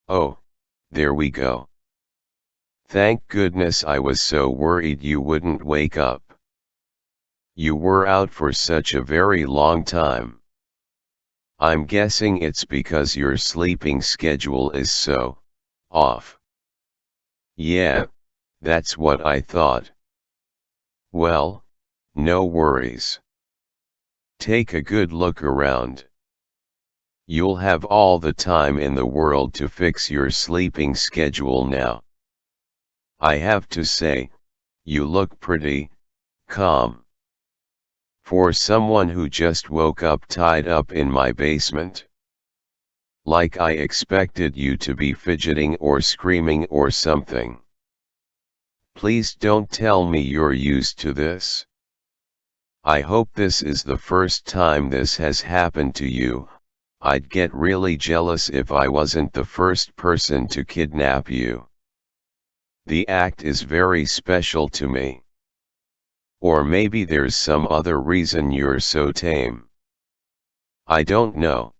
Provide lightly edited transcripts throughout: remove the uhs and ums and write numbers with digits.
Oh, there we go. Thank goodness, I was so worried you wouldn't wake up. You were out for such a very long time. I'm guessing it's because your sleeping schedule is so off. Yeah, that's what I thought. Well, no worries. Take a good look around. You'll have all the time in the world to fix your sleeping schedule now. I have to say, you look pretty calm. For someone who just woke up tied up in my basement. Like I expected you to be fidgeting or screaming or something. Please don't tell me you're used to this. I hope this is the first time this has happened to you. I'd get really jealous if I wasn't the first person to kidnap you. The act is very special to me. Or maybe there's some other reason you're so tame. I don't know.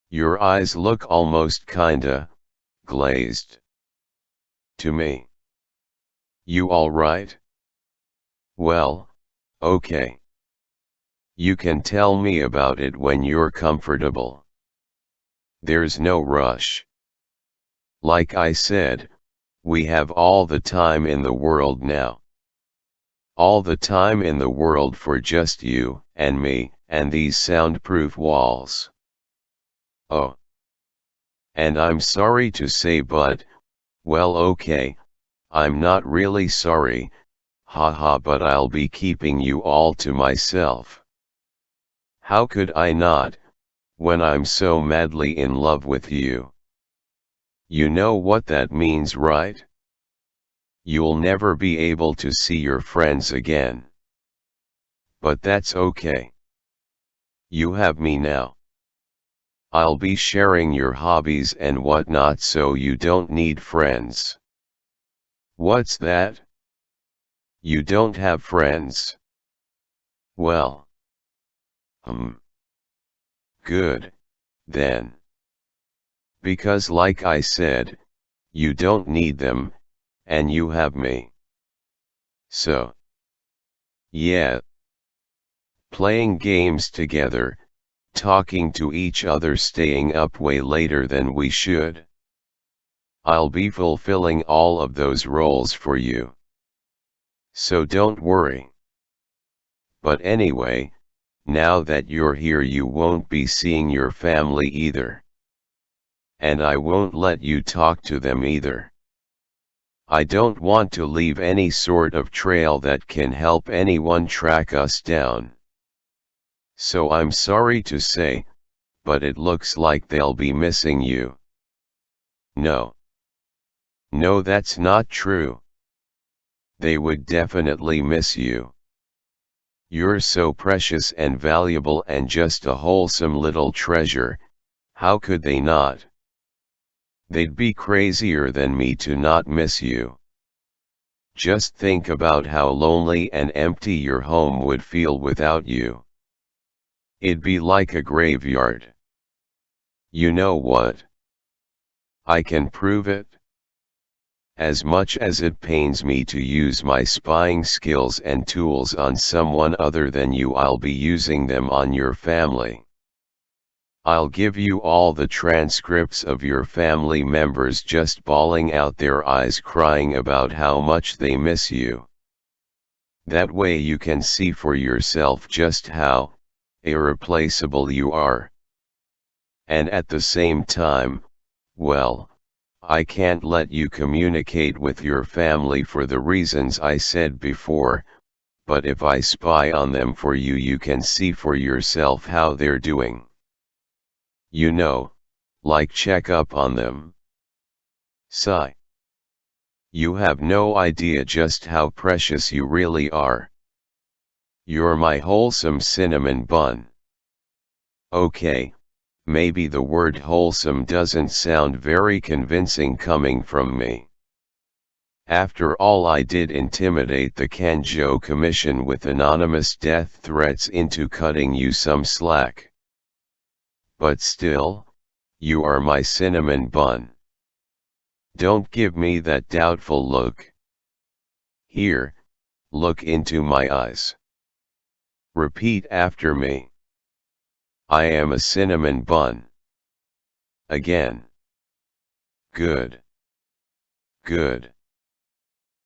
Your eyes look almost kinda glazed to me. You all right? Well, okay. You can tell me about it when you're comfortable. There's no rush. Like I said, we have all the time in the world now. All the time in the world for just you and me and these soundproof walls. Oh. And I'm sorry to say, but, well, okay, I'm not really sorry, haha, but I'll be keeping you all to myself. How could I not, when I'm so madly in love with you? You know what that means, right? You'll never be able to see your friends again. But that's okay. You have me now. I'll be sharing your hobbies and whatnot, so you don't need friends. What's that? You don't have friends? Well. Good, then. Because like I said, you don't need them, and you have me. So. Yeah. Playing games together, talking to each other, staying up way later than we should. I'll be fulfilling all of those roles for you. So don't worry. But anyway, now that you're here, you won't be seeing your family either. And I won't let you talk to them either. I don't want to leave any sort of trail that can help anyone track us down. So I'm sorry to say, but it looks like they'll be missing you. No. No, that's not true. They would definitely miss you. You're so precious and valuable and just a wholesome little treasure, how could they not? They'd be crazier than me to not miss you. Just think about how lonely and empty your home would feel without you. It'd be like a graveyard. You know what? I can prove it. As much as it pains me to use my spying skills and tools on someone other than you, I'll be using them on your family. I'll give you all the transcripts of your family members just bawling out their eyes, crying about how much they miss you. That way you can see for yourself just how irreplaceable you are. And at the same time, well, I can't let you communicate with your family for the reasons I said before, but if I spy on them for you, you can see for yourself how they're doing. You know, like check up on them. Sigh. You have no idea just how precious you really are. You're my wholesome cinnamon bun. Okay. Maybe the word wholesome doesn't sound very convincing coming from me. After all, I did intimidate the Kanjo Commission with anonymous death threats into cutting you some slack. But still, you are my cinnamon bun. Don't give me that doubtful look. Here, look into my eyes. Repeat after me. I am a cinnamon bun. Again. Good. Good.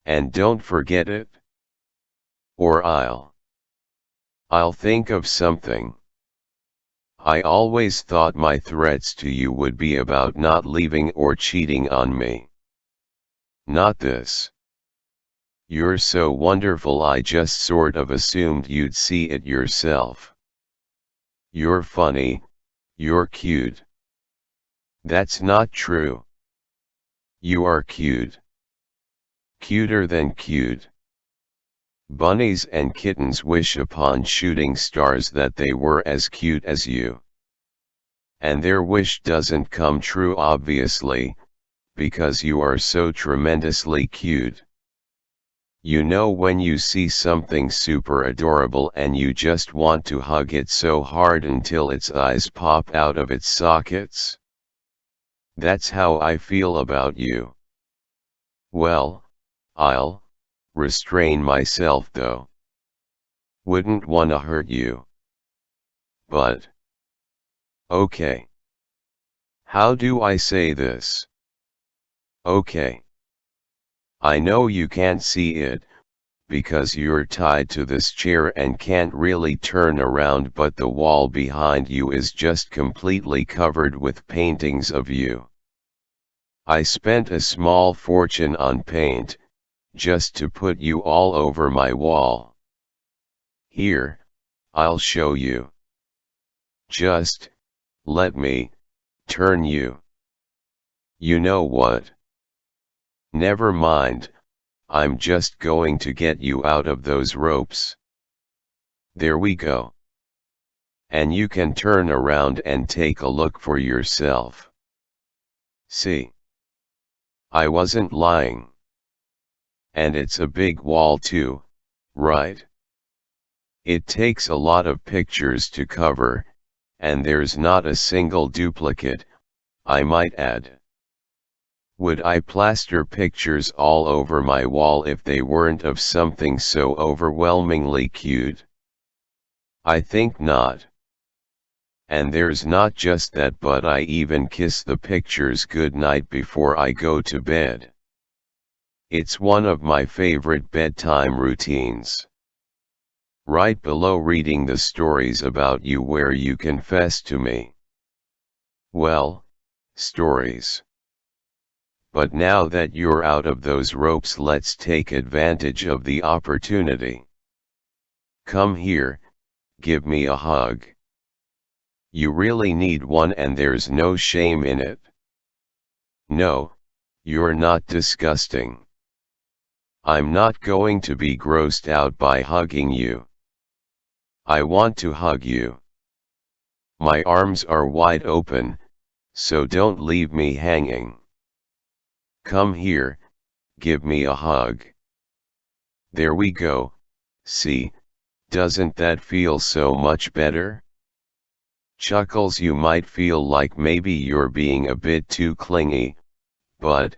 And don't forget it. Or I'll think of something. I always thought my threats to you would be about not leaving or cheating on me. Not this. You're so wonderful, I just sort of assumed you'd see it yourself. You're funny, you're cute. That's not true. You are cute. Cuter than cute. Bunnies and kittens wish upon shooting stars that they were as cute as you. And their wish doesn't come true, obviously, because you are so tremendously cute. You know when you see something super adorable and you just want to hug it so hard until its eyes pop out of its sockets? That's how I feel about you. Well, I'll restrain myself though. Wouldn't wanna hurt you. But okay. How do I say this? Okay. I know you can't see it, because you're tied to this chair and can't really turn around, but the wall behind you is just completely covered with paintings of you. I spent a small fortune on paint, just to put you all over my wall. Here, I'll show you. Just, let me, turn you. You know what? Never mind, I'm just going to get you out of those ropes. There we go. And you can turn around and take a look for yourself. See? I wasn't lying. And it's a big wall too, right? It takes a lot of pictures to cover, and there's not a single duplicate, I might add. Would I plaster pictures all over my wall if they weren't of something so overwhelmingly cute? I think not. And there's not just that, but I even kiss the pictures goodnight before I go to bed. It's one of my favorite bedtime routines. Right below reading the stories about you where you confess to me. Well, stories. But now that you're out of those ropes, let's take advantage of the opportunity. Come here, give me a hug. You really need one and there's no shame in it. No, you're not disgusting. I'm not going to be grossed out by hugging you. I want to hug you. My arms are wide open, so don't leave me hanging. Come here, give me a hug. There we go, see, doesn't that feel so much better? Chuckles, you might feel like maybe you're being a bit too clingy, but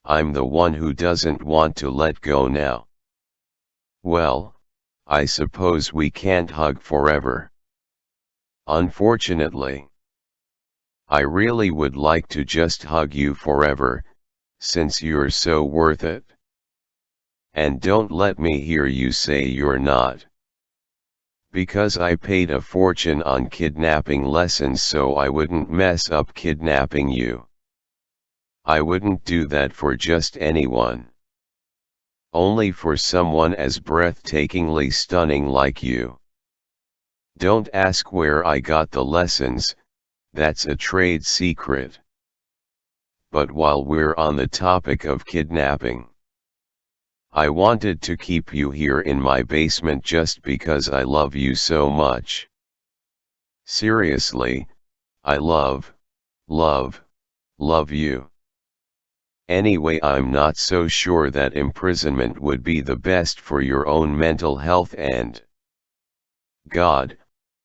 I'm the one who doesn't want to let go now. Well, I suppose we can't hug forever. Unfortunately. I really would like to just hug you forever, since you're so worth it. And don't let me hear you say you're not. Because I paid a fortune on kidnapping lessons so I wouldn't mess up kidnapping you. I wouldn't do that for just anyone. Only for someone as breathtakingly stunning like you. Don't ask where I got the lessons, that's a trade secret. But while we're on the topic of kidnapping, I wanted to keep you here in my basement just because I love you so much. Seriously, I love you. Anyway, I'm not so sure that imprisonment would be the best for your own mental health, and God,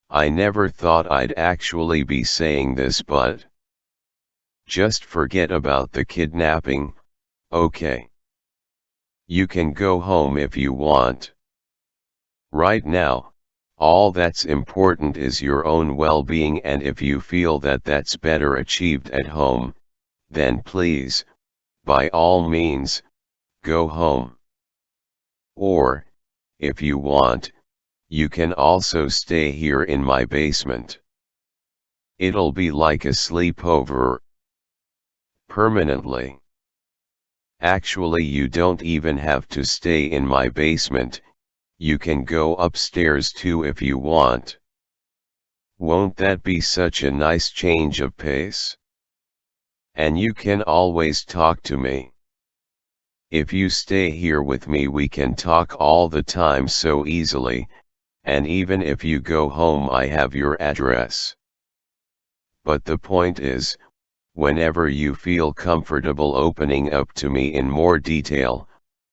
I never thought I'd actually be saying this, but just forget about the kidnapping, Okay. You can go home if you want. Right now, all that's important is your own well-being, and if you feel that that's better achieved at home, then please, by all means, go home. Or, if you want, you can also stay here in my basement. It'll be like a sleepover. Permanently. Actually, you don't even have to stay in my basement, you can go upstairs too if you want. Won't that be such a nice change of pace? And you can always talk to me. If you stay here with me, we can talk all the time so easily, and even if you go home, I have your address. But the point is, whenever you feel comfortable opening up to me in more detail,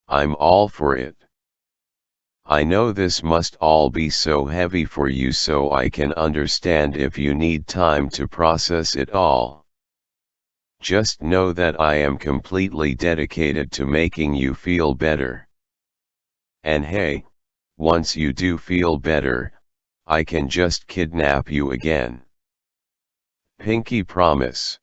I'm all for it. I know this must all be so heavy for you, so I can understand if you need time to process it all. Just know that I am completely dedicated to making you feel better. And hey, once you do feel better, I can just kidnap you again. Pinky promise.